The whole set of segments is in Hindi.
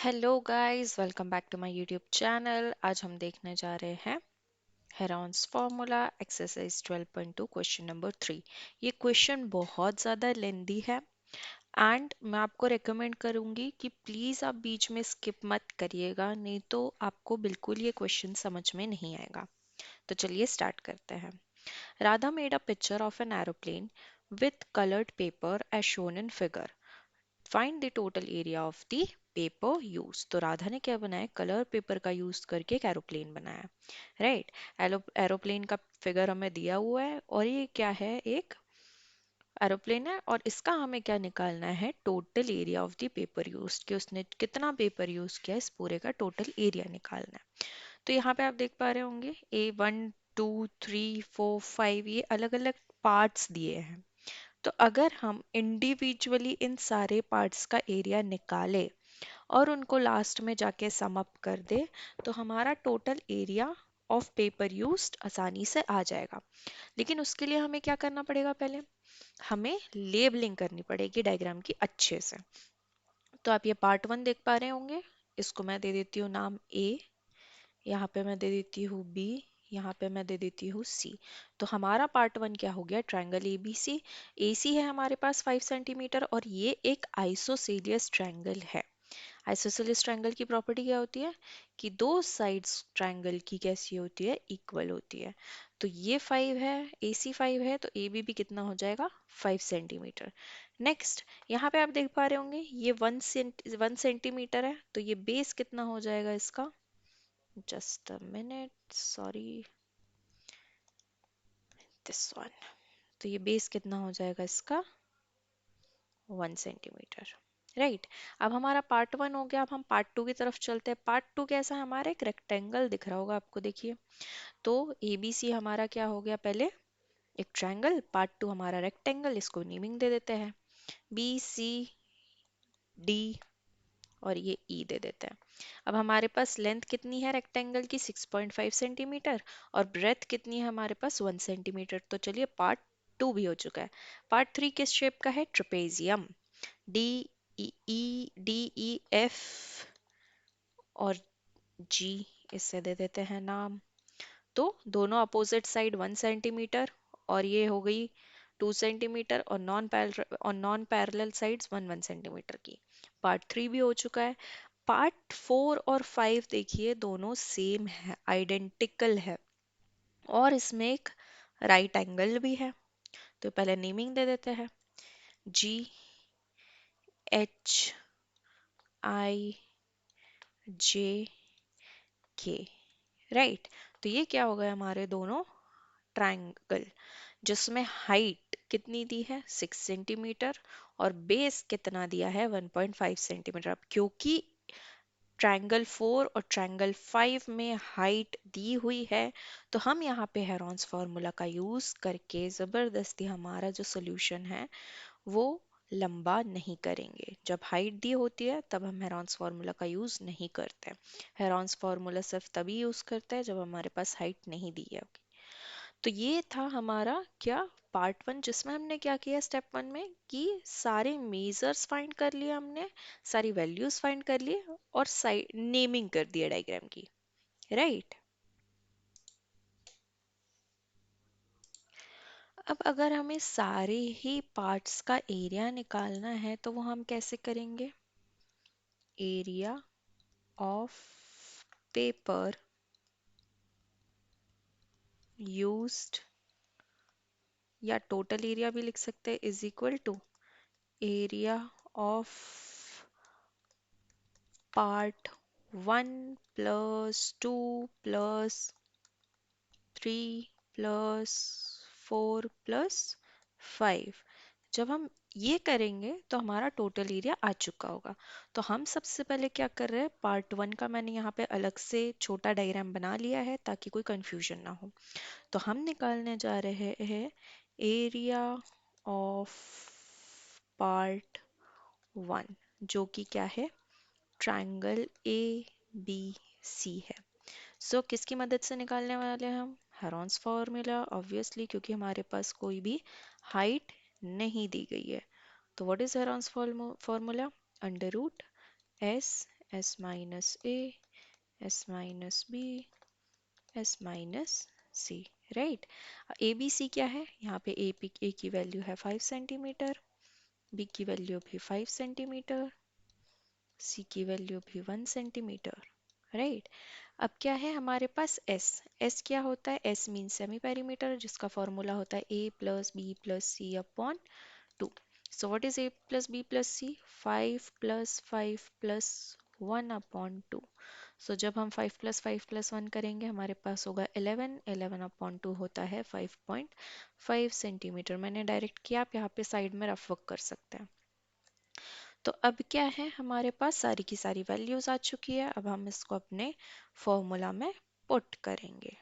Hello guys, welcome back to my YouTube channel. आज हम देखने जा रहे हैं Heron's formula exercise 12.2 question number 3। ये क्वेश्चन बहुत ज़्यादा लेंदी है एंड मैं आपको रेकमेंड करूँगी कि प्लीज़ आप बीच में स्किप मत करिएगा, नहीं तो आपको बिल्कुल ये क्वेश्चन समझ में नहीं आएगा। तो चलिए स्टार्ट करते हैं। Radha made a picture of an aeroplane with colored paper as shown in figure. Find the total area of the paper use. तो राधा ने क्या बनाया, कलर पेपर का यूज करके एक एरोप्लेन बनाया। राइट, एरोप्लेन का फिगर हमें दिया हुआ है और ये क्या है, एक एरोप्लेन है और इसका हमें क्या निकालना है, total area of the paper use, कि उसने कितना पेपर यूज किया, इस पूरे का टोटल एरिया निकालना है। तो यहाँ पे आप देख पा रहे होंगे A 1 2 3 4 5 ये अलग अलग पार्ट्स दिए हैं। तो अगर हम इंडिविजुअली इन सारे पार्ट्स का एरिया निकाले और उनको लास्ट में जाके सम अप कर दे, तो हमारा total area of paper used आसानी से आ जाएगा। लेकिन उसके लिए हमें क्या करना पड़ेगा, पहले हमें लेबलिंग करनी पड़ेगी डायग्राम की अच्छे से। तो आप ये पार्ट 1 देख पा रहे होंगे, इसको मैं दे देती हूँ नाम ए, यहाँ पे मैं दे देती हूँ बी, यहाँ पे मैं दे देती हूँ सी। तो हमारा पार्ट 1 क्या हो गया, ट्रायंगल एबीसी। एसी है हमारे पास 5 सेंटीमीटर और ये एक आइसोसेलियस ट्रायंगल है। आइसोसेलेस ट्रायंगल की प्रॉपर्टी क्या होती है कि दो साइड्स ट्रायंगल की कैसी होती है, इक्वल होती है। तो ये 5 है, AC 5 है, तो AB भी कितना हो जाएगा, 5 सेंटीमीटर। नेक्स्ट यहाँ पे आप देख पा रहे होंगे ये 1 सेंटीमीटर है, तो ये बेस कितना हो जाएगा इसका, just a minute, sorry, this one. तो ये बेस कितना हो जाएगा इसका, 1 सेंटीमीटर। राइट, अब हमारा पार्ट 1 हो गया। अब हम पार्ट 2 की तरफ चलते हैं। पार्ट 2 कैसा है, हमारा एक रेक्टेंगल दिख रहा होगा आपको, देखिए। तो ABC हमारा क्या हो गया, पहले एक ट्रायंगल, पार्ट 2 हमारा रेक्टेंगल, इसको नेमिंग दे देते हैं BCD और ये E दे देते हैं। अब हमारे पास लेंथ कितनी है रेक्टेंगल की, 6.5 सेंटीमीटर, और ब्रेथ कितनी है हमारे पास, 1 सेंटीमीटर। तो चलिए पार्ट 2 भी हो चुका है। पार्ट 3 किस शेप का है, trapezium. D E D E F और G, इससे दे देते हैं नाम। तो दोनों अपोजिट साइड 1 सेंटीमीटर और ये हो गई 2 सेंटीमीटर, और नॉन पैरेलल साइड्स 1 1 सेंटीमीटर की। पार्ट 3 भी हो चुका है। पार्ट 4 और 5 देखिए, दोनों सेम है, आइडेंटिकल है, और इसमें एक राइट एंगल भी है। तो पहले नेमिंग दे देते हैं, GHIJK। राइट, तो ये क्या हो गए, हमारे दोनों ट्रायंगल जिसमें हाइट कितनी दी है, 6 सेंटीमीटर, और बेस कितना दिया है, 1.5 सेंटीमीटर। अब क्योंकि ट्रायंगल 4 और ट्रायंगल 5 में हाइट दी हुई है, तो हम यहाँ पे हेरॉन्स फार्मूला का यूज करके जबरदस्ती हमारा जो सोल्यूशन है वो लंबा नहीं करेंगे। जब हाइट दी होती है तब हम हेरॉन्स फार्मूला का यूज नहीं करते। हेरॉन्स फार्मूला सिर्फ तभी यूज करते हैं जब हमारे पास हाइट नहीं दी है। तो ये था हमारा क्या, पार्ट 1, जिसमें हमने क्या किया स्टेप 1 में, कि सारे मेजर्स फाइंड कर लिए हमने, सारी वैल्यूज फाइंड कर लिए, और साइड नेमिंग कर दिया डायग्राम की। राइट, अब अगर हमें सारे ही पार्ट्स का एरिया निकालना है तो वो हम कैसे करेंगे, एरिया ऑफ पेपर यूज्ड, या टोटल एरिया भी लिख सकते हैं, is equal to area of part 1 +2 + 3 +4 + 5। जब हम ये करेंगे तो हमारा टोटल एरिया आ चुका होगा। तो हम सबसे पहले क्या कर रहे हैं, पार्ट 1 का मैंने यहाँ पे अलग से छोटा डायग्राम बना लिया है ताकि कोई कंफ्यूजन ना हो। तो हम निकालने जा रहे हैं एरिया ऑफ पार्ट 1, जो कि क्या है, ट्रायंगल ABC है। सो किसकी मदद से निकालने वाले हैं हम, हेरॉन्स फार्मूला ऑब्वियसली, क्योंकि हमारे पास कोई भी हाइट नहीं दी गई है। तो what is Heron's formula, under root S s minus a, s minus b, s minus c. Right, a b c क्या है, यहाँ पे ए की वैल्यू है 5 सेंटीमीटर, बी की वैल्यू भी 5 सेंटीमीटर, सी की वैल्यू भी 1 सेंटीमीटर। राइट, अब क्या है हमारे पास एस। एस क्या होता है, एस मीन सेमी पेरीमीटर, जिसका फॉर्मूला होता है A plus B plus C upon 2। So what is a plus b plus c? 5 plus 5 plus 1 upon 2. So जब हम 5 plus 5 plus 1 करेंगे हमारे पास होगा 11, 11 अपॉन 2 होता है 5.5 सेंटीमीटर। मैंने डायरेक्ट किया, आप यहाँ पे साइड में रफ वर्क कर सकते हैं। तो अब क्या है हमारे पास सारी की सारी वैल्यूज आ चुकी है, अब हम इसको अपने फॉर्मूला में पुट करेंगे।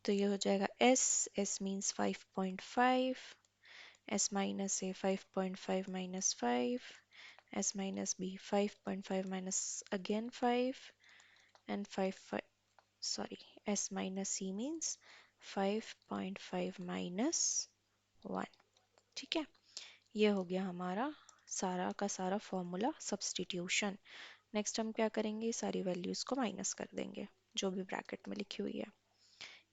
तो ये हो जाएगा s means 5.5, s minus a 5.5 minus 5, s minus b 5.5 minus again 5, and 5, sorry, s minus c means 5.5 minus 1। ठीक है, ये हो गया हमारा सारा का सारा फॉर्मूला सब्स्टिट्यूशन। नेक्स्ट हम क्या करेंगे, सारी वैल्यूज को माइनस कर देंगे जो भी ब्रैकेट में लिखी हुई है।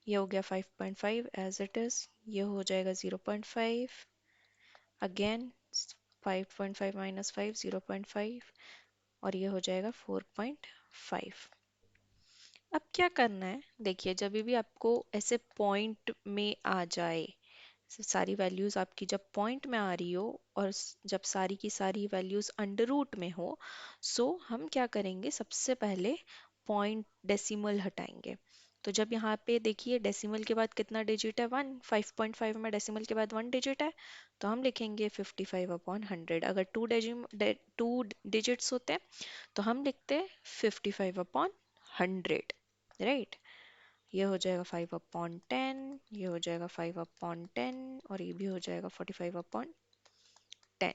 ये हो गया 5.5 एज इट इज, ये हो जाएगा 0.5, अगेन 5.5 माइनस 5 0.5, और ये हो जाएगा 4.5। अब क्या करना है, देखिए जब भी आपको ऐसे पॉइंट में आ जाए, सारी वैल्यूज आपकी जब पॉइंट में आ रही हो और जब सारी की सारी वैल्यूज अंडर रूट में हो, सो हम क्या करेंगे, सबसे पहले पॉइंट डेसिमल हटाएंगे। तो जब यहाँ पे देखिए डेसिमल के बाद कितना डिजिट है, 1, 5.5 में डेसिमल के बाद 1 डिजिट है, तो हम लिखेंगे 55/100। अगर टू डिजिट्स होते हैं तो हम लिखते हैं 55/100। राइट, ये हो जाएगा 5/10, ये हो जाएगा 5/10, और ये भी हो जाएगा 45/10।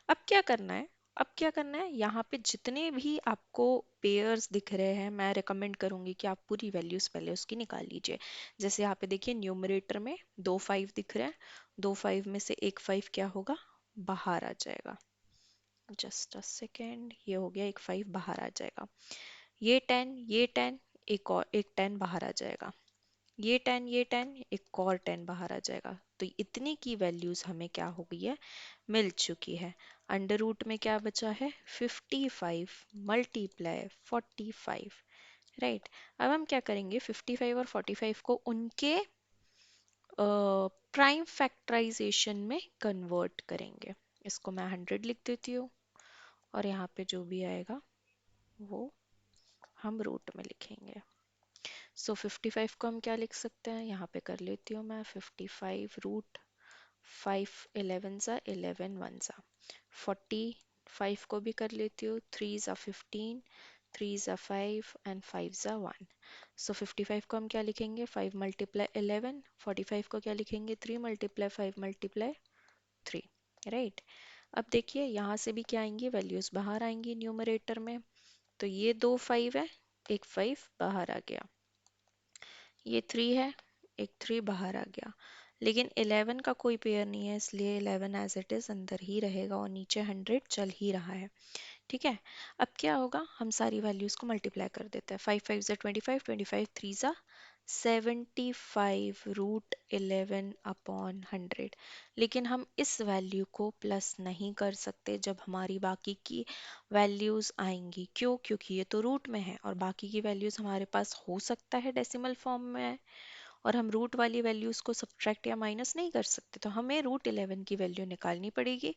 अब क्या करना है, अब क्या करना है, यहाँ पे जितने भी आपको पेयर्स दिख रहे हैं, मैं रिकमेंड करूंगी कि आप पूरी वैल्यूज पहले उसकी निकाल लीजिए। जैसे यहाँ पे देखिए न्यूमरेटर में 2 5 दिख रहे हैं, 2 5 में से एक 5 क्या होगा, बाहर आ जाएगा। जस्ट अ सेकेंड, ये हो गया, एक 5 बाहर आ जाएगा। ये 10, ये 10, एक और एक 10 बाहर आ जाएगा। ये 10, ये 10, एक और 10 बाहर आ जाएगा। तो इतनी की वैल्यूज हमें क्या हो गई है, मिल चुकी है। अंडर रूट में क्या बचा है, 55 मल्टीप्लाई 45। राइट, अब हम क्या करेंगे, 55 और 45 को उनके प्राइम फैक्टराइजेशन में कन्वर्ट करेंगे। इसको मैं 100 लिख देती हूँ, और यहाँ पे जो भी आएगा वो हम रूट में लिखेंगे। सो 55 को हम क्या लिख सकते हैं, यहाँ पे कर लेती हूँ मैं, 55 रूट 5 11 ज़ा 11 1 ज़ा 45 को भी कर लेती हूँ, 3 ज़ा 15, 3 ज़ा 5 एंड 5 ज़ा 1। सो 55 को हम क्या लिखेंगे, 5 मल्टीप्लाई 11, 45 को क्या लिखेंगे, 3 मल्टीप्लाई 5 मल्टीप्लाई 3। राइट, अब देखिए यहाँ से भी क्या आएंगी, वैल्यूज बाहर आएंगी न्यूमरेटर में। तो ये 2 5 है, एक 5 बाहर आ गया, ये 3 है, एक 3 बाहर आ गया। लेकिन 11 का कोई पेयर नहीं है, इसलिए 11 एज इट इज अंदर ही रहेगा, और नीचे 100 चल ही रहा है। ठीक है, अब क्या होगा, हम सारी वैल्यूज को मल्टीप्लाई कर देते हैं। 5 5 ज़ा 25, 25 3 ज़ा 75 रूट 11 अपॉन 100। लेकिन हम इस वैल्यू को प्लस नहीं कर सकते जब हमारी बाकी की वैल्यूज आएंगी। क्यों, क्योंकि ये तो रूट में है और बाकी की वैल्यूज हमारे पास हो सकता है डेसिमल फॉर्म में है, और हम रूट वाली वैल्यूज को सब्ट्रैक्ट या माइनस नहीं कर सकते। तो हमें रूट 11 की वैल्यू निकालनी पड़ेगी,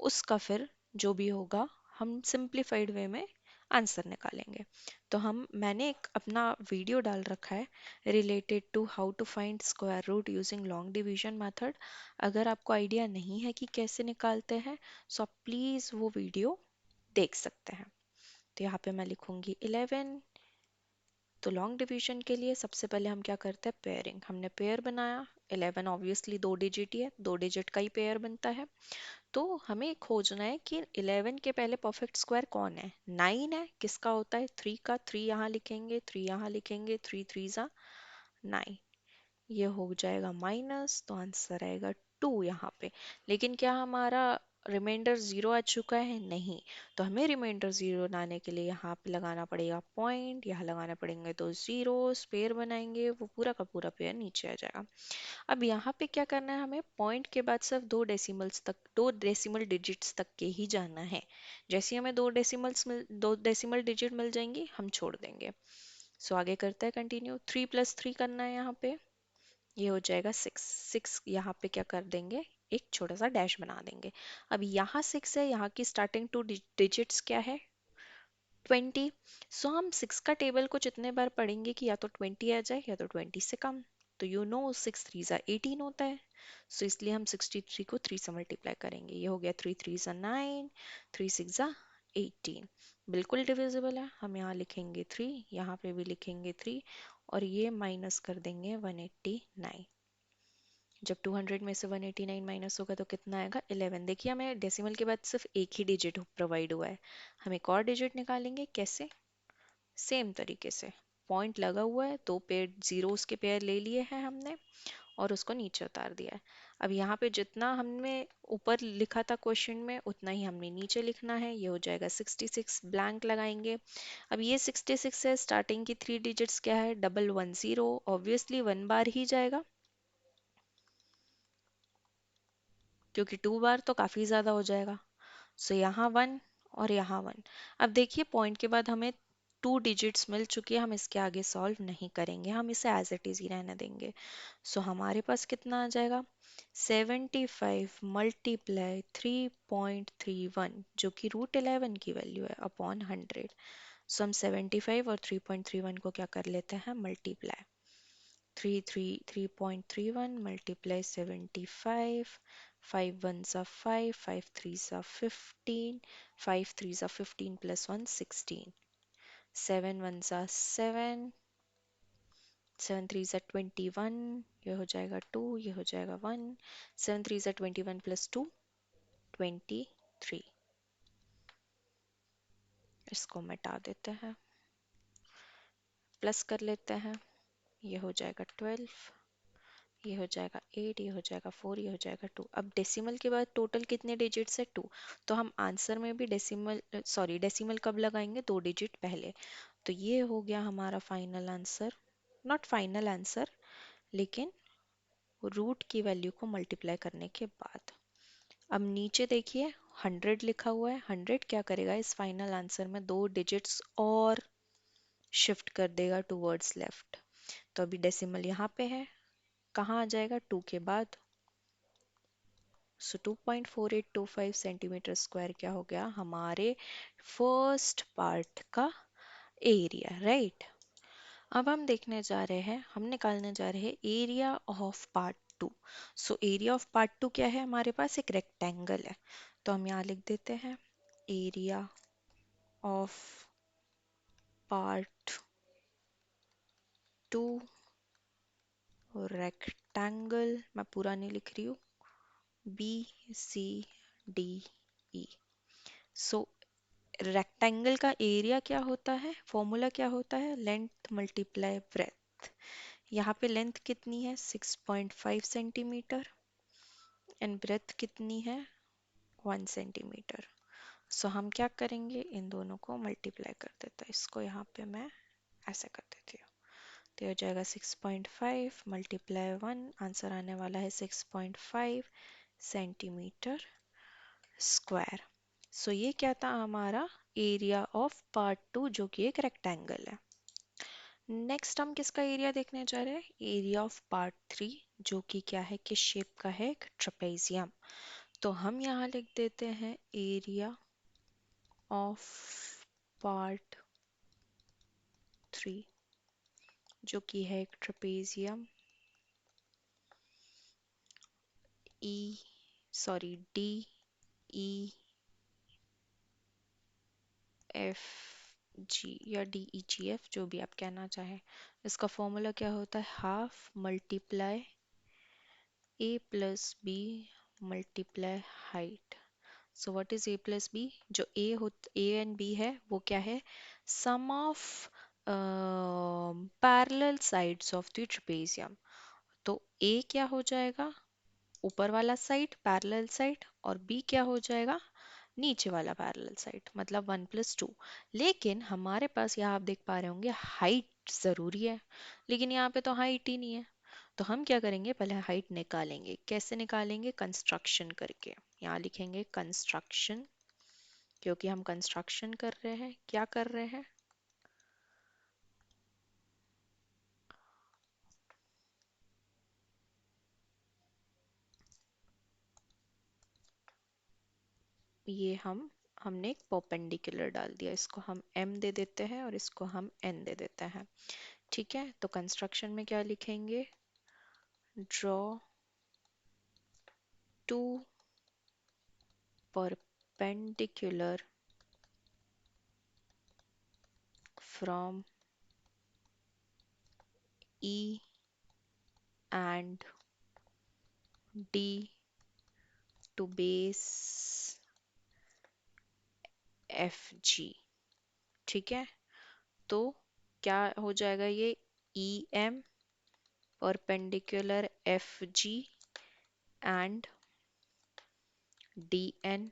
उसका फिर जो भी होगा हम सिंप्लीफाइड वे में आंसर निकालेंगे। तो मैंने एक अपना वीडियो डाल रखा है related to how to find square root using long division method. अगर आपको आइडिया नहीं है कि कैसे निकालते हैं, सो आप प्लीज़ वो वीडियो देख सकते हैं। तो यहाँ पे मैं लिखूंगी 11। तो लॉन्ग डिवीजन के लिए सबसे पहले हम क्या करते हैं, पेयरिंग। हमने पेयर बनाया, 11 ऑब्वियसली 2 डिजिट ही है, 2 डिजिट का ही पेयर बनता है। तो हमें खोजना है कि 11 के पहले परफेक्ट स्क्वायर कौन है, 9 है, किसका होता है, 3 का। 3 यहाँ लिखेंगे, 3 यहाँ लिखेंगे, 3 3 ज़ा 9, ये हो जाएगा माइनस, तो आंसर आएगा 2 यहाँ पे। लेकिन क्या हमारा रिमाइंडर जीरो आ चुका है? नहीं। तो हमें रिमाइंडर जीरो लाने के लिए यहाँ पे लगाना पड़ेगा पॉइंट, यहाँ लगाना पड़ेंगे तो जीरो, पेयर बनाएंगे, वो पूरा का पूरा पेयर नीचे आ जाएगा। अब यहाँ पे क्या करना है, हमें पॉइंट के बाद सिर्फ दो डेसिमल डिजिट्स तक के ही जाना है। जैसे ही हमें दो डेसिमल डिजिट मिल जाएंगी हम छोड़ देंगे। सो आगे करते हैं कंटिन्यू। 3 + 3 करना है यहाँ पे, ये हो जाएगा 6। 6 यहाँ पे क्या कर देंगे, एक छोटा सा डैश बना देंगे। अब यहाँ 6 है, यहाँ की स्टार्टिंग टू डिजिट्स क्या है, 20। सो हम 6 का टेबल को जितने बार पढ़ेंगे कि या तो 20 आ जाए या तो 20 से कम। तो यू नो 6 3 18 होता है। सो इसलिए हम 63 को 3 से मल्टीप्लाई करेंगे। ये हो गया 3 3 9, 3 6 18। बिल्कुल डिविजिबल है। हम यहाँ लिखेंगे 3, यहाँ पे भी लिखेंगे 3, और ये माइनस कर देंगे 189। जब 200 में से 189 माइनस होगा तो कितना आएगा, 11। देखिए हमें डेसिमल के बाद सिर्फ एक ही डिजिट प्रोवाइड हुआ है। हम एक और डिजिट निकालेंगे, कैसे, सेम तरीके से। पॉइंट लगा हुआ है, दो पेयर जीरोस के पेयर ले लिए हैं हमने और उसको नीचे उतार दिया है। अब यहाँ पे जितना हमने ऊपर लिखा था क्वेश्चन में उतना ही हमने नीचे लिखना है। ये हो जाएगा 66, ब्लैंक लगाएंगे। अब ये 66 है, स्टार्टिंग की 3 डिजिट्स क्या है, 110, ऑब्वियसली 1 बार ही जाएगा क्योंकि 2 बार तो काफी ज्यादा हो जाएगा। सो यहाँ 1 और यहाँ 1। अब देखिए पॉइंट के बाद हमें 2 डिजिट्स मिल चुकी है, हम इसके आगे सॉल्व नहीं करेंगे, हम इसे एज इट इज ही रहने देंगे। सो हमारे पास कितना आ जाएगा, 75 मल्टीप्लाई 3.31, जो कि √11 की वैल्यू है, अपॉन 100। सो हम 75 और 3.31 को क्या कर लेते हैं, multiply. 3.31 multiply 75, 5 ones are 5, 5 threes are 15, 5 threes are 15 plus 1 16, 7 ones are 7, 7 threes are 21, ये हो जाएगा 2, ये हो जाएगा 1, 7 threes are 21 plus 2 23। इसको मिटा देते हैं, प्लस कर लेते हैं, ये हो जाएगा 12, ये हो जाएगा 8, ये हो जाएगा 4, ये हो जाएगा 2। अब डेसिमल के बाद टोटल कितने डिजिट्स है, 2। तो हम आंसर में भी डेसिमल कब लगाएंगे, 2 डिजिट पहले। तो ये हो गया हमारा final answer, not final answer, लेकिन रूट की वैल्यू को मल्टीप्लाई करने के बाद। अब नीचे देखिए 100 लिखा हुआ है, 100 क्या करेगा, इस फाइनल आंसर में 2 डिजिट्स और शिफ्ट कर देगा टूवर्ड्स लेफ्ट। तो अभी डेसिमल यहाँ पे है, कहाँ आ जाएगा, 2 के बाद। सो 2.4825 सेंटीमीटर स्क्वायर क्या हो गया, हमारे फर्स्ट पार्ट का एरिया, राइट। अब हम देखने जा रहे हैं, हम निकालने जा रहे हैं area of part 2। So area of part 2 क्या है, हमारे पास एक रेक्टेंगल है। तो हम यहाँ लिख देते हैं एरिया ऑफ पार्ट 2 रेक्टेंगल, मैं पूरा नहीं लिख रही हूँ, BCDE। सो रेक्टेंगल का एरिया क्या होता है, फॉर्मूला क्या होता है, लेंथ मल्टीप्लाई ब्रेथ। यहाँ पे लेंथ कितनी है, 6.5 सेंटीमीटर, एंड ब्रेथ कितनी है, 1 सेंटीमीटर। सो हम क्या करेंगे, इन दोनों को मल्टीप्लाई कर देते हैं। इसको यहाँ पे मैं ऐसे कर देती हूँ। तो ये हो जाएगा 6.5 मल्टीप्लाई 1, आंसर आने वाला है 6.5 सेंटीमीटर स्क्वायर। सो ये क्या था हमारा एरिया ऑफ पार्ट 2, जो कि एक रेक्टेंगल है। नेक्स्ट हम किसका एरिया देखने जा रहे हैं, एरिया ऑफ पार्ट 3, जो कि क्या है, किस शेप का है, एक ट्रेपेजियम। तो हम यहाँ लिख देते हैं एरिया ऑफ पार्ट 3, जो कि है एक ट्रेपेजियम, DEFG या DEGF, जो भी आप कहना चाहें। इसका फॉर्मूला क्या होता है, half multiply A plus B multiply height. So what is A plus B, जो A एंड B है वो क्या है, sum of parallel sides of the trapezium. तो A क्या हो जाएगा, ऊपर वाला साइड पैरेलल साइड, और बी क्या हो जाएगा, नीचे वाला पैरेलल साइड, मतलब 1+2। लेकिन हमारे पास यहाँ आप देख पा रहे होंगे हाइट ज़रूरी है, लेकिन यहाँ पे तो हाइट ही नहीं है। तो हम क्या करेंगे, पहले हाइट निकालेंगे। कैसे निकालेंगे, कंस्ट्रक्शन करके। यहाँ लिखेंगे कंस्ट्रक्शन, क्योंकि हम कंस्ट्रक्शन कर रहे हैं। क्या कर रहे हैं, ये हमने एक परपेंडिकुलर डाल दिया, इसको हम m दे देते हैं और इसको हम n दे देते हैं। ठीक है, तो कंस्ट्रक्शन में क्या लिखेंगे, draw two perpendicular from E and D to base FG। ठीक है, तो क्या हो जाएगा ये, EM perpendicular FG and DN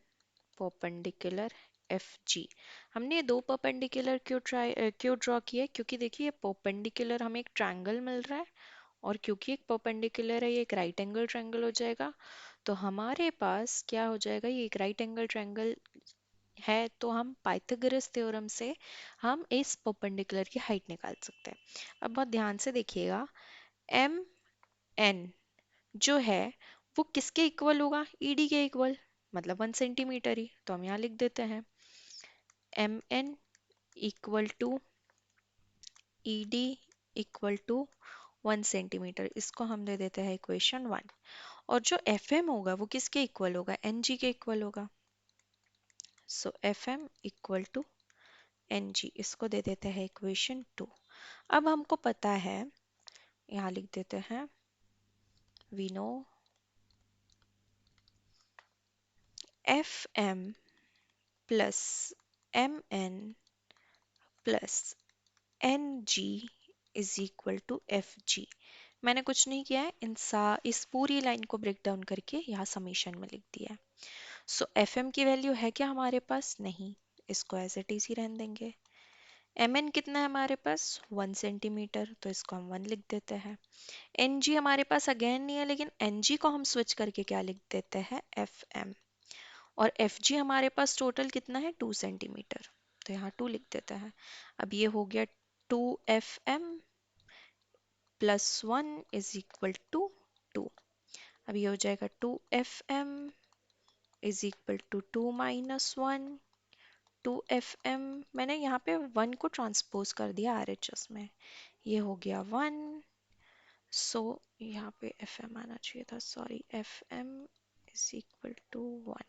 perpendicular FG। हमने ये दो परपेंडिकुलर क्यों ड्रॉ किया, क्योंकि देखिए परपेंडिकुलर हमें एक ट्रायंगल मिल रहा है, और क्योंकि एक परपेंडिकुलर है ये एक राइट एंगल ट्रायंगल हो जाएगा। तो हमारे पास क्या हो जाएगा, ये एक राइट एंगल ट्रायंगल है, तो हम पाइथागोरस थ्योरम से हम इस परपेंडिकुलर की हाइट निकाल सकते हैं। अब बहुत ध्यान से देखिएगा, एम एन जो है वो किसके इक्वल होगा, ईडी के इक्वल, मतलब 1 सेंटीमीटर ही। तो हम यहाँ लिख देते हैं m n equal to e d equal to 1 centimetre. इसको हम दे देते हैं इक्वेशन 1। और जो एफ एम होगा वो किसके इक्वल होगा, एन जी के इक्वल होगा। So F M equal to N G, इसको दे देते हैं इक्वेशन 2। अब हमको पता है, यहाँ लिख देते हैं, we know f m plus m n plus n g is equal to f g. मैंने कुछ नहीं किया है, इस पूरी लाइन को ब्रेक डाउन करके यहाँ समीशन में लिख दिया है। सो एफ एम की वैल्यू है क्या हमारे पास, नहीं, इसको एज इट इज ही रहने देंगे। एम एन कितना है हमारे पास, 1 सेंटीमीटर, तो इसको हम 1 लिख देते हैं। एन जी हमारे पास अगेन नहीं है, लेकिन एन जी को हम स्विच करके क्या लिख देते हैं, एफ एम। और एफ जी हमारे पास टोटल कितना है, 2 सेंटीमीटर, तो यहाँ 2 लिख देते हैं। अब ये हो गया 2 FM plus 1 is equal to 2। अब ये हो जाएगा 2 FM is equal to 2 - 1। 2 FM, मैंने यहाँ पे 1 को ट्रांसपोज कर दिया RHS में, ये हो गया 1। सो यहाँ पे एफ एम आना चाहिए था, sorry, f m is equal to 1।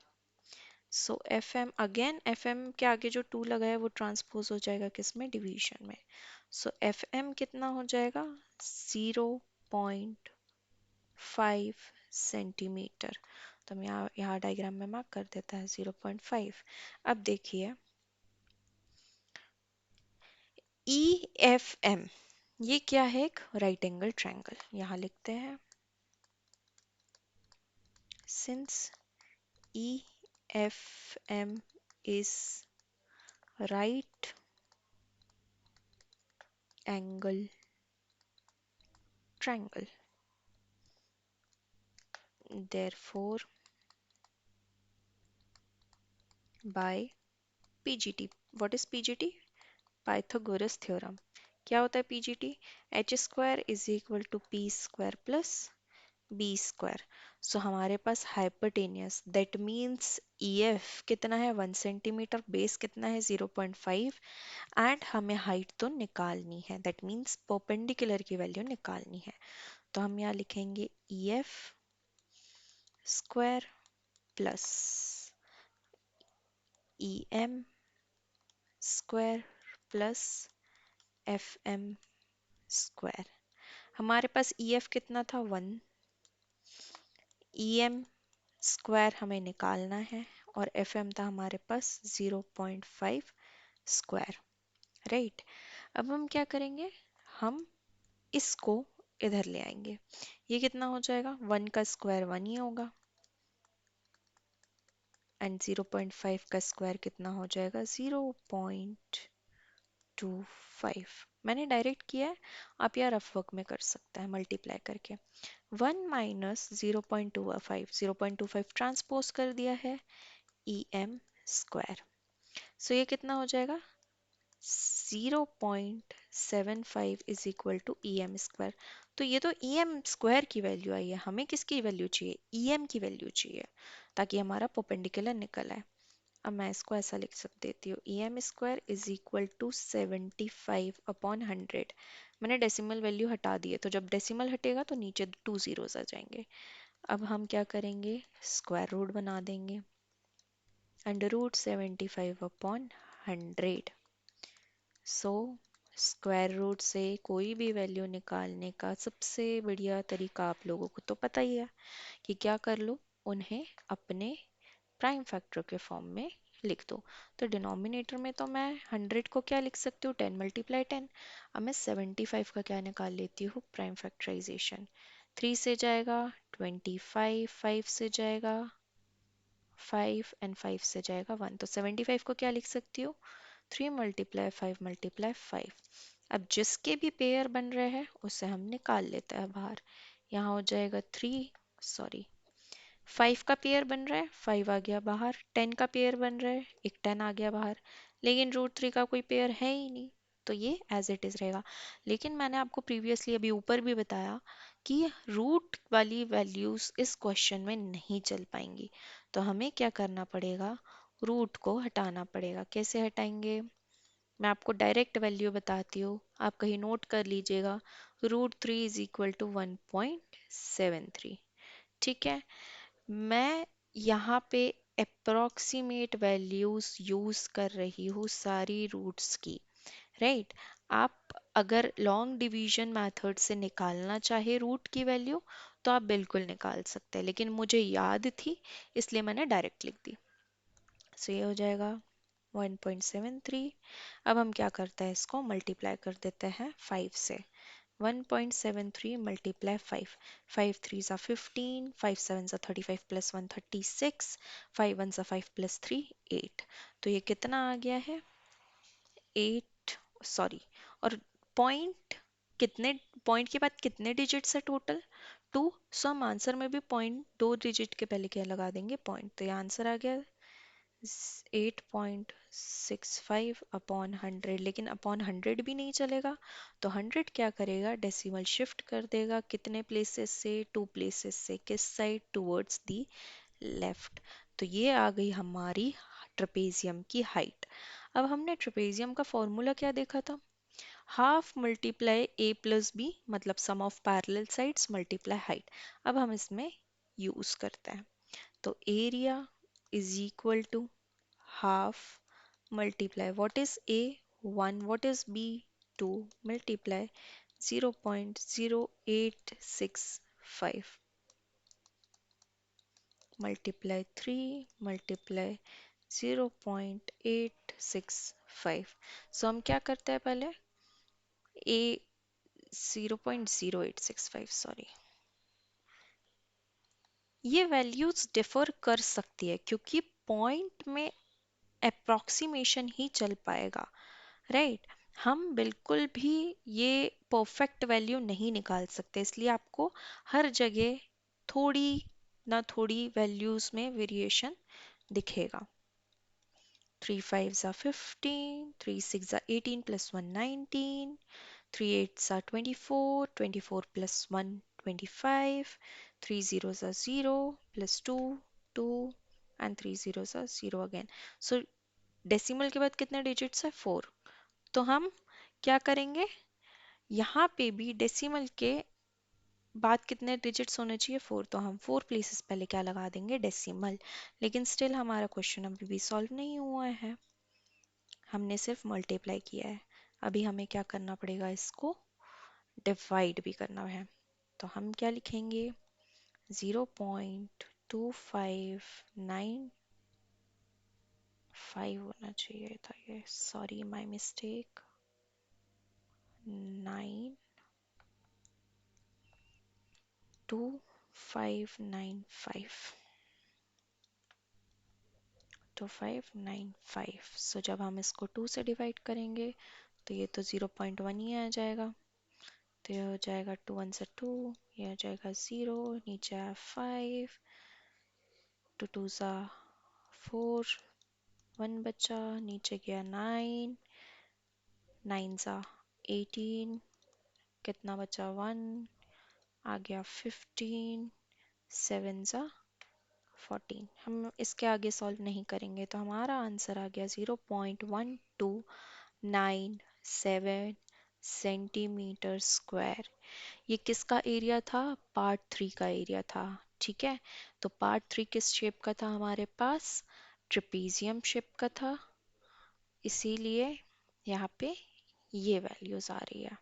So F m, again f m के आगे जो 2 लगा है वो ट्रांसपोज हो जाएगा किसमें, डिवीजन में। सो एफ एम कितना हो जाएगा, 0.5 सेंटीमीटर। तो हम यहाँ डायग्राम में मार्क कर देता है 0.5। अब देखिए ई एफ एम, ये क्या है, एक राइट एंगल ट्रायंगल। यहाँ लिखते हैं since EFM is right angle triangle, therefore by PGT। What is PGT? Pythagoras theorem। क्या होता है PGT? H square is equal to P square plus B square। सो हमारे पास हाइपोटेनियस, दैट मीन्स EF कितना है, 1 सेंटीमीटर, बेस कितना है, 0.5, एंड हमें हाइट तो निकालनी है, दैट मीन्स परपेंडिकुलर की वैल्यू निकालनी है। तो हम यहाँ लिखेंगे EF square plus EM square plus FM square. हमारे पास EF कितना था, 1। EM स्क्वायर हमें निकालना है, और FM था हमारे पास 0.5 स्क्वायर, राइट। अब हम क्या करेंगे, हम इसको इधर ले आएंगे। ये कितना हो जाएगा, 1 का स्क्वायर 1 ही होगा, एंड 0.5 का स्क्वायर कितना हो जाएगा, 0.25। मैंने डायरेक्ट किया है, आप यार रफ वर्क में कर सकते हैं मल्टीप्लाई करके। 1 माइनस 0.25, 0.25 ट्रांसपोज कर दिया है, ई एम स्क्वायर। सो ये कितना हो जाएगा, 0.75 is equal to e m square. तो ये तो ई एम स्क्वायर की वैल्यू आई है, हमें किसकी वैल्यू चाहिए, ई एम की वैल्यू चाहिए, ताकि हमारा परपेंडिकुलर निकल आए। अब मैं इसको ऐसा लिख सक देती हूँ, e m square is equal to 75/100। मैंने डेसिमल वैल्यू हटा दी है, तो जब डेसिमल हटेगा तो नीचे 2 जीरोस आ जाएंगे। अब हम क्या करेंगे, स्क्वायर रूट बना देंगे, under root 75/100। So square root से कोई भी वैल्यू निकालने का सबसे बढ़िया तरीका आप लोगों को तो पता ही है, कि क्या कर लो, उन्हें अपने प्राइम फैक्टर के फॉर्म में लिख दो। तो डिनोमिनेटर में तो मैं 100 को क्या लिख सकती हूँ, 10 × 10। अब मैं 75 का क्या निकाल लेती हूँ, प्राइम फैक्टराइजेशन। 3 से जाएगा 25, 5 से जाएगा 5, एंड 5 से जाएगा 1। तो 75 को क्या लिख सकती हूँ, 3 × 5 × 5। अब जिसके भी पेयर बन रहे हैं उसे हम निकाल लेते हैं बाहर। यहाँ हो जाएगा 3, सॉरी 5 का पेयर बन रहा है, 5 आ गया बाहर। 10 का पेयर बन रहा है, एक 10 आ गया बाहर। लेकिन √3 का कोई पेयर है ही नहीं, तो ये एज इट इज रहेगा। लेकिन मैंने आपको प्रीवियसली अभी ऊपर भी बताया कि रूट वाली वैल्यूज इस क्वेश्चन में नहीं चल पाएंगी, तो हमें क्या करना पड़ेगा, रूट को हटाना पड़ेगा। कैसे हटाएंगे, मैं आपको डायरेक्ट वैल्यू बताती हूँ, आप कहीं नोट कर लीजिएगा। √3 इज इक्वल टू 1.73। ठीक है, मैं यहाँ पे अप्रोक्सीमेट वैल्यूज यूज कर रही हूँ सारी रूट्स की, राइट। आप अगर लॉन्ग डिवीजन मेथड से निकालना चाहे रूट की वैल्यू, तो आप बिल्कुल निकाल सकते हैं, लेकिन मुझे याद थी इसलिए मैंने डायरेक्ट लिख दी। सो ये हो जाएगा 1.73। अब हम क्या करते हैं, इसको मल्टीप्लाई कर देते हैं 5 से। 1.73 multiply 5, 5 3s are 15, 5 7s are 35 plus 1 36, 5 1s are 5 plus 3 8। तो ये कितना आ गया है, 8, सॉरी, और पॉइंट, कितने पॉइंट के बाद कितने डिजिट्स है टोटल, 2। सो हम आंसर में भी पॉइंट 2 डिजिट के पहले क्या लगा देंगे, पॉइंट। तो ये आंसर आ गया 8.65/100। लेकिन अपॉन 100 भी नहीं चलेगा, तो 100 क्या करेगा, डेसिमल शिफ्ट कर देगा, कितने प्लेसेस से, 2 प्लेसेस से, किस साइड, टूवर्ड्स दी लेफ्ट। तो ये आ गई हमारी ट्रेपेजियम की हाइट। अब हमने ट्रेपेजियम का फॉर्मूला क्या देखा था, half multiply A plus B, मतलब sum of parallel sides multiply height. अब हम इसमें यूज करते हैं, तो area is equal to half multiply what is A, 1, what is B, 2, multiply 0.0865 multiply 3 multiply 0.865। सो हम क्या करते हैं पहले, A 0.0865, सॉरी, ये वैल्यूज डिफर कर सकती है क्योंकि पॉइंट में अप्रोक्सीमेशन ही चल पाएगा, राइट। हम बिल्कुल भी ये परफेक्ट वैल्यू नहीं निकाल सकते, इसलिए आपको हर जगह थोड़ी ना थोड़ी वैल्यूज में वेरिएशन दिखेगा। 3 5s are 15, 3 6 are 18 plus 1 19, 3 8s are 24, 24 plus 1 25, 3 zeros are 0 plus 2 2, and 3 zeros are 0 again। So decimal के बाद कितने डिजिट्स है, 4। तो हम क्या करेंगे, यहाँ पे भी डेसिमल के बाद कितने डिजिट्स होने चाहिए, 4। तो हम 4 प्लेसेस पहले क्या लगा देंगे, डेसिमल। लेकिन स्टिल हमारा क्वेश्चन अभी भी सॉल्व नहीं हुआ है, हमने सिर्फ मल्टीप्लाई किया है। अभी हमें क्या करना पड़ेगा, इसको डिवाइड भी करना है। तो हम क्या लिखेंगे, 0.2595 होना चाहिए था ये, सॉरी माय मिस्टेक, 9 2595, 2595। सो जब हम इसको 2 से डिवाइड करेंगे तो ये तो 0.1 ही आ जाएगा। तो ये हो जाएगा 2 1 से 2, ये हो जाएगा 0, नीचे आया 5, 2 2 सा 4, 1 बचा, नीचे गया 9, 9 सा 18, कितना बचा 1, आ गया 15, 7 सा 14। हम इसके आगे सॉल्व नहीं करेंगे तो हमारा आंसर आ गया 0.1297 सेंटीमीटर स्क्वायर। ये किसका एरिया था? पार्ट 3 का एरिया था। ठीक है, तो पार्ट 3 किस शेप का था हमारे पास? ट्रेपीजियम शेप का था, इसीलिए यहाँ पे ये वैल्यूज आ रही है।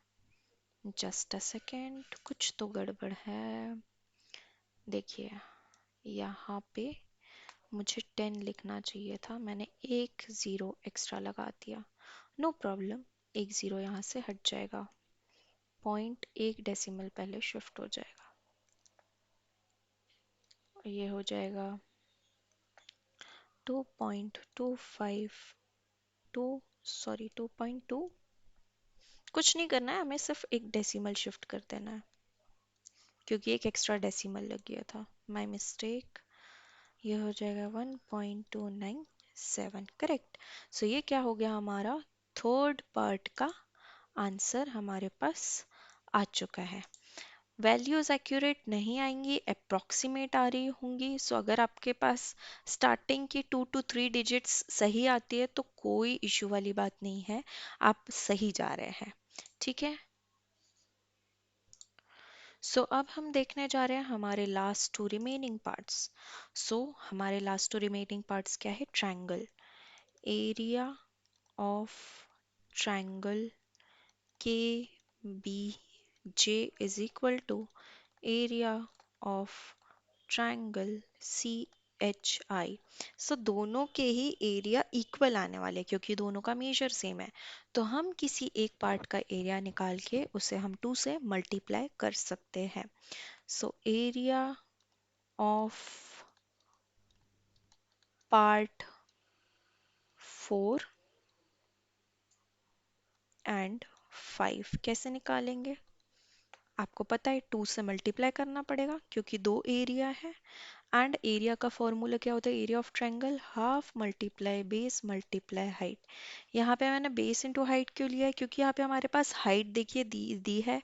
जस्ट अ सेकेंड, कुछ तो गड़बड़ है। देखिए यहाँ पे मुझे 10 लिखना चाहिए था, मैंने एक ज़ीरो एक्स्ट्रा लगा दिया। नो प्रॉब्लम, एक ज़ीरो यहाँ से हट जाएगा, पॉइंट एक डेसिमल पहले शिफ्ट हो जाएगा। ये हो जाएगा 2.252, सॉरी 2.2। कुछ नहीं करना है, हमें सिर्फ एक डेसिमल शिफ्ट कर देना है क्योंकि एक एक्स्ट्रा डेसिमल लग गया था, माय मिस्टेक। ये हो जाएगा 1.297, करेक्ट। सो ये क्या हो गया, हमारा थर्ड पार्ट का आंसर हमारे पास आ चुका है। वैल्यूज एक्यूरेट नहीं आएंगी, अप्रॉक्सीमेट आ रही होंगी। सो अगर आपके पास स्टार्टिंग की 2 to 3 डिजिट्स सही आती है तो कोई इशू वाली बात नहीं है, आप सही जा रहे हैं। ठीक है, सो अब हम देखने जा रहे हैं हमारे last two remaining parts. So हमारे लास्ट टू रिमेनिंग पार्ट्स क्या है? Triangle. Area of triangle K B J is equal to area of triangle C H I. So दोनों के ही एरिया इक्वल आने वाले हैं क्योंकि दोनों का मेजर सेम है। तो हम किसी एक पार्ट का एरिया निकाल के उसे हम 2 से मल्टीप्लाई कर सकते हैं। So area of part 4 and 5 कैसे निकालेंगे? आपको पता है 2 से मल्टीप्लाई करना पड़ेगा क्योंकि दो एरिया है। एंड एरिया का फॉर्मूला क्या होता है? Area of triangle half multiply base multiply height. यहाँ पे मैंने बेस इंटू हाइट क्यों लिया है? क्योंकि यहाँ पे हमारे पास हाइट देखिए दी है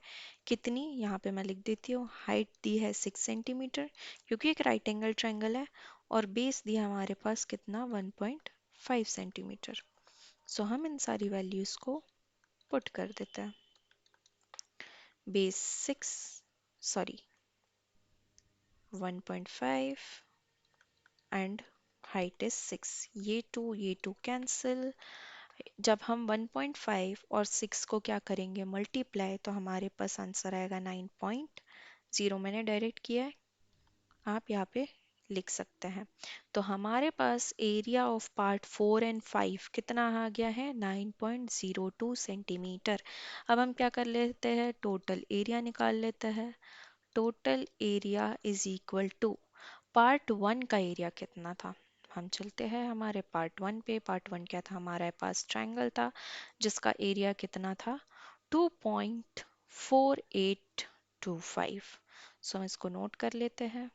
कितनी, यहाँ पे मैं लिख देती हूँ, हाइट दी है 6 सेंटीमीटर क्योंकि एक राइट एंगल ट्रायंगल है, और बेस दिया हमारे पास कितना, 1.5 सेंटीमीटर। सो हम इन सारी वैल्यूज को पुट कर देते हैं। Base 6, sorry 1.5 and height is 6। ये टू कैंसिल। जब हम 1.5 और 6 को क्या करेंगे, मल्टीप्लाई, तो हमारे पास आंसर आएगा 9.0। मैंने डायरेक्ट किया है, आप यहाँ पे लिख सकते हैं। तो हमारे पास एरिया ऑफ पार्ट 4 एंड 5 कितना आ गया है, 9.02 सेंटीमीटर। अब हम क्या कर लेते हैं, टोटल एरिया निकाल लेते हैं। Total area is equal to part 1 का एरिया कितना था। हम चलते हैं हमारे पार्ट 1 पे। पार्ट 1 क्या था, हमारे पास ट्रायंगल था जिसका एरिया कितना था, 2.4825। सो हम इसको नोट कर लेते हैं,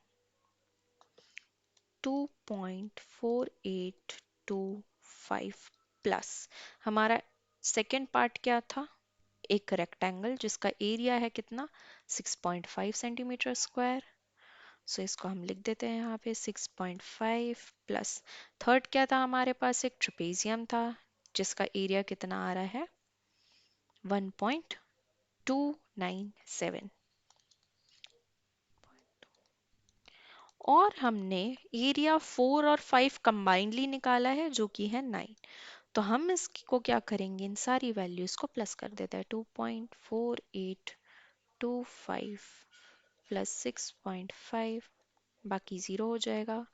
2.4825 प्लस हमारा सेकेंड पार्ट क्या था, एक रेक्टेंगल जिसका एरिया है कितना, 6.5 सेंटीमीटर स्क्वायर। सो इसको हम लिख देते हैं यहाँ पे 6.5 प्लस थर्ड क्या था हमारे पास, एक ट्रेपेजियम था जिसका एरिया कितना आ रहा है, 1.297। और हमने एरिया 4 और 5 कंबाइंडली निकाला है जो कि है 9। तो हम इसको क्या करेंगे, इन सारी वैल्यूज को प्लस कर देते हैं। 2.4825 प्लस 6.5, बाकी ज़ीरो हो जाएगा।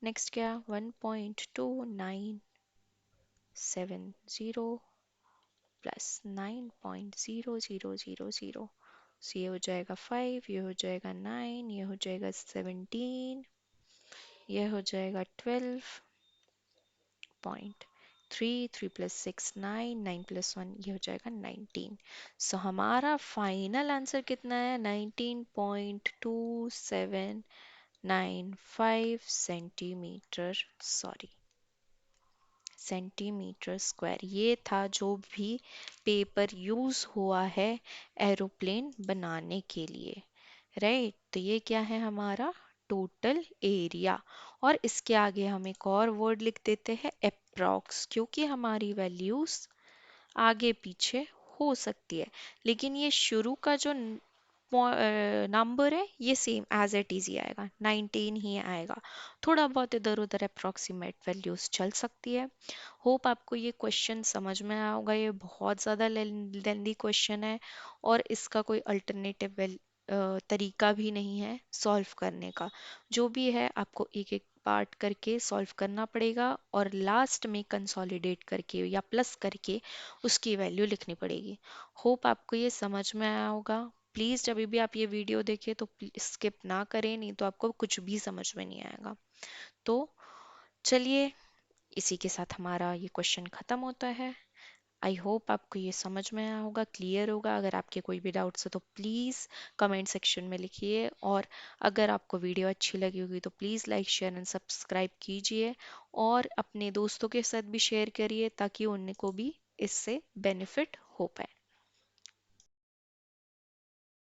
नेक्स्ट क्या, 1.2970 प्लस 9.0000, सो ये हो जाएगा 5, ये हो जाएगा 9, ये हो जाएगा 17, ये हो जाएगा 12.3, 3 प्लस 6 9, 9 प्लस 1 ये हो जाएगा 19। सो हमारा फाइनल आंसर कितना है? 19.2795 सेंटीमीटर, सॉरी सेंटीमीटर स्क्वायर। ये था जो भी पेपर यूज हुआ है एरोप्लेन बनाने के लिए, राइट। तो ये क्या है हमारा टोटल एरिया। और इसके आगे हम एक और वर्ड लिख देते हैं अप्रॉक्स, क्योंकि हमारी वैल्यूज आगे पीछे हो सकती है, लेकिन ये शुरू का जो नंबर है ये सेम एज इट इज ही आएगा, 19 ही आएगा। थोड़ा बहुत इधर उधर अप्रॉक्सीमेट वैल्यूज चल सकती है। होप आपको ये क्वेश्चन समझ में आया होगा। ये बहुत ज़्यादा लेंदी क्वेश्चन है और इसका कोई अल्टरनेटिव तरीका भी नहीं है सॉल्व करने का। जो भी है आपको एक एक पार्ट करके सॉल्व करना पड़ेगा और लास्ट में कंसोलिडेट करके या प्लस करके उसकी वैल्यू लिखनी पड़ेगी। होप आपको ये समझ में आया होगा। प्लीज़ जब भी आप ये वीडियो देखें तो स्किप ना करें, नहीं तो आपको कुछ भी समझ में नहीं आएगा। तो चलिए, इसी के साथ हमारा ये क्वेश्चन ख़त्म होता है। आई होप आपको ये समझ में आया होगा, क्लियर होगा। अगर आपके कोई भी डाउट्स हो तो प्लीज़ कमेंट सेक्शन में लिखिए, और अगर आपको वीडियो अच्छी लगी होगी तो please like share and subscribe कीजिए, और अपने दोस्तों के साथ भी शेयर करिए ताकि उनको भी इससे बेनिफिट हो पाए।